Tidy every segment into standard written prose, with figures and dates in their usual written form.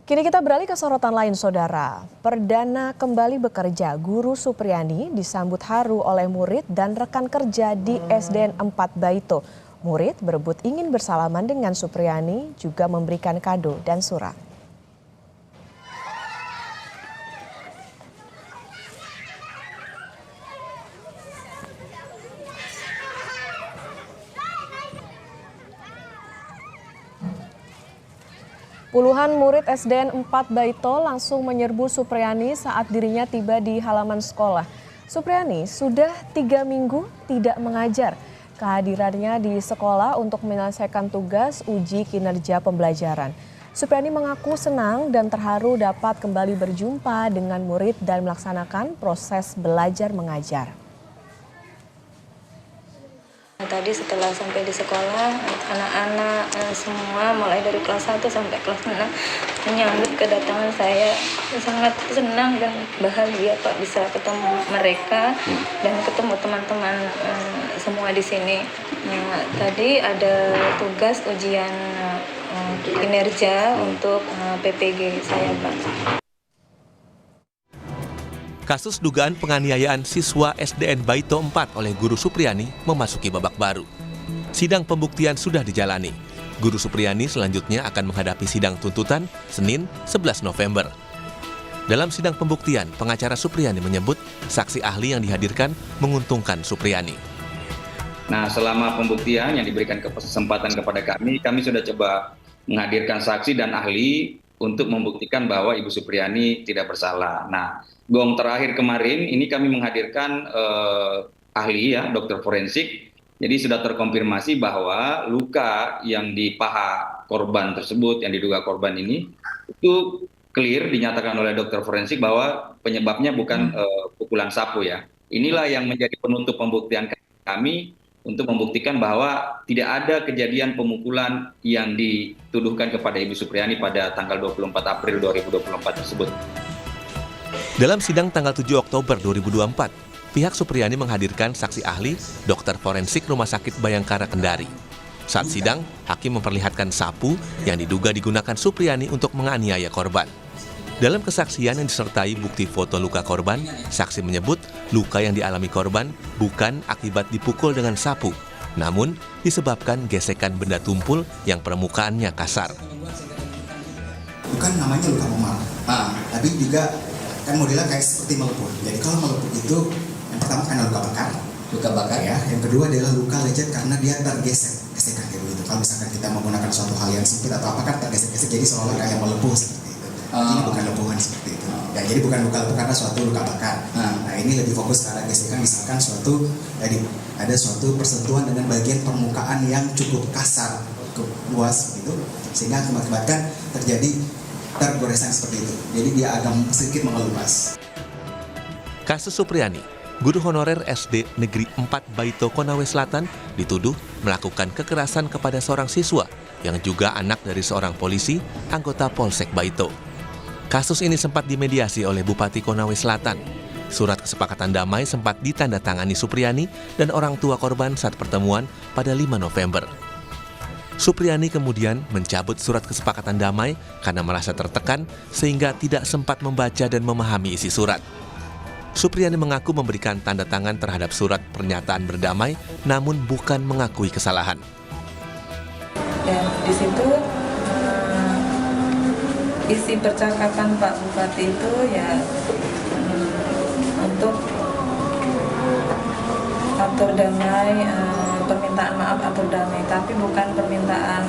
Kini kita beralih ke sorotan lain, Saudara. Perdana kembali bekerja, Guru Supriyani disambut haru oleh murid dan rekan kerja di SDN 4 Baito. Murid berebut ingin bersalaman dengan Supriyani, juga memberikan kado dan surat. Puluhan murid SDN 4 Baito langsung menyerbu Supriyani saat dirinya tiba di halaman sekolah. Supriyani sudah 3 minggu tidak mengajar. Kehadirannya di sekolah untuk menyelesaikan tugas uji kinerja pembelajaran. Supriyani mengaku senang dan terharu dapat kembali berjumpa dengan murid dan melaksanakan proses belajar mengajar. Tadi setelah sampai di sekolah, anak-anak semua mulai dari kelas 1 sampai kelas 6 menyambut kedatangan saya. Sangat senang dan bahagia Pak bisa ketemu mereka dan ketemu teman-teman semua di sini. Tadi ada tugas ujian kinerja untuk PPG saya Pak. Kasus dugaan penganiayaan siswa SDN Baito 4 oleh Guru Supriyani memasuki babak baru. Sidang pembuktian sudah dijalani. Guru Supriyani selanjutnya akan menghadapi sidang tuntutan Senin 11 November. Dalam sidang pembuktian, pengacara Supriyani menyebut saksi ahli yang dihadirkan menguntungkan Supriyani. Nah, selama pembuktian yang diberikan kesempatan kepada kami sudah coba menghadirkan saksi dan ahli untuk membuktikan bahwa Ibu Supriyani tidak bersalah. Nah, gong terakhir kemarin ini kami menghadirkan ahli ya, dokter forensik. Jadi sudah terkonfirmasi bahwa luka yang di paha korban tersebut, yang diduga korban ini, itu clear dinyatakan oleh dokter forensik bahwa penyebabnya bukan pukulan sapu ya. Inilah yang menjadi penutup pembuktian kami untuk membuktikan bahwa tidak ada kejadian pemukulan yang dituduhkan kepada Ibu Supriyani pada tanggal 24 April 2024 tersebut. Dalam sidang tanggal 7 Oktober 2024, pihak Supriyani menghadirkan saksi ahli dokter forensik Rumah Sakit Bayangkara Kendari. Saat sidang, hakim memperlihatkan sapu yang diduga digunakan Supriyani untuk menganiaya korban. Dalam kesaksian yang disertai bukti foto luka korban, saksi menyebut luka yang dialami korban bukan akibat dipukul dengan sapu, namun disebabkan gesekan benda tumpul yang permukaannya kasar. Bukan namanya luka memar, tapi juga kan modelnya kayak seperti melepuh. Jadi kalau melepuh itu yang pertama karena luka bakar ya. Yang kedua adalah luka lecet karena dia tergesek kayak begitu. Kalau misalkan kita menggunakan suatu hal yang sempit atau apa kan tergesek-gesek jadi seolah kayak melepuh seperti itu. Ini bukan lepuhan seperti itu. Ya, jadi bukan luka lepuh karena suatu luka bakar. Nah ini lebih fokus ke arah gesekan, misalkan ada suatu persentuhan dengan bagian permukaan yang cukup kasar, cukup luas gitu, sehingga mengakibatkan terjadi tergoresan seperti itu. Jadi dia agak sedikit mengelupas. Kasus Supriyani, guru honorer SD Negeri 4 Baito Konawe Selatan dituduh melakukan kekerasan kepada seorang siswa yang juga anak dari seorang polisi anggota Polsek Baito. Kasus ini sempat dimediasi oleh Bupati Konawe Selatan. Surat kesepakatan damai sempat ditandatangani Supriyani dan orang tua korban saat pertemuan pada 5 November. Supriyani kemudian mencabut surat kesepakatan damai karena merasa tertekan sehingga tidak sempat membaca dan memahami isi surat. Supriyani mengaku memberikan tanda tangan terhadap surat pernyataan berdamai namun bukan mengakui kesalahan. Dan di situ isi percakapan Pak Bupati itu ya untuk atur damai, permintaan maaf atur damai, tapi bukan permintaan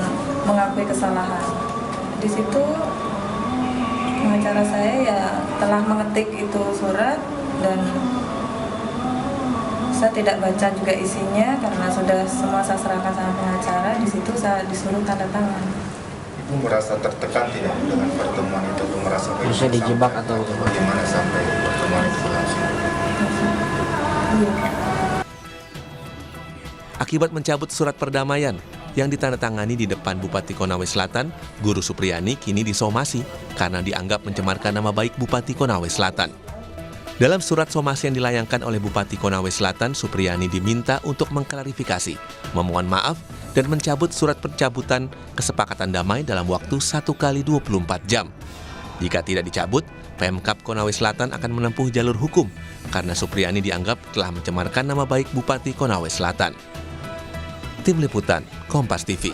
mengakui kesalahan. Di situ pengacara saya ya telah mengetik itu surat dan saya tidak baca juga isinya karena sudah semua saya serahkan sama pengacara. Di situ saya disuruh tanda tangan. Ibu merasa tertekan tidak dengan pertemuan itu? Ibu merasa bisa dijebak atau bagaimana sampai pertemuan itu berlangsung? Akibat mencabut surat perdamaian yang ditandatangani di depan Bupati Konawe Selatan, Guru Supriyani kini disomasi karena dianggap mencemarkan nama baik Bupati Konawe Selatan. Dalam surat somasi yang dilayangkan oleh Bupati Konawe Selatan, Supriyani diminta untuk mengklarifikasi, memohon maaf, dan mencabut surat pencabutan kesepakatan damai dalam waktu 1 kali 24 jam. Jika tidak dicabut, Pemkab Konawe Selatan akan menempuh jalur hukum karena Supriyani dianggap telah mencemarkan nama baik Bupati Konawe Selatan. Tim Liputan, Kompas TV.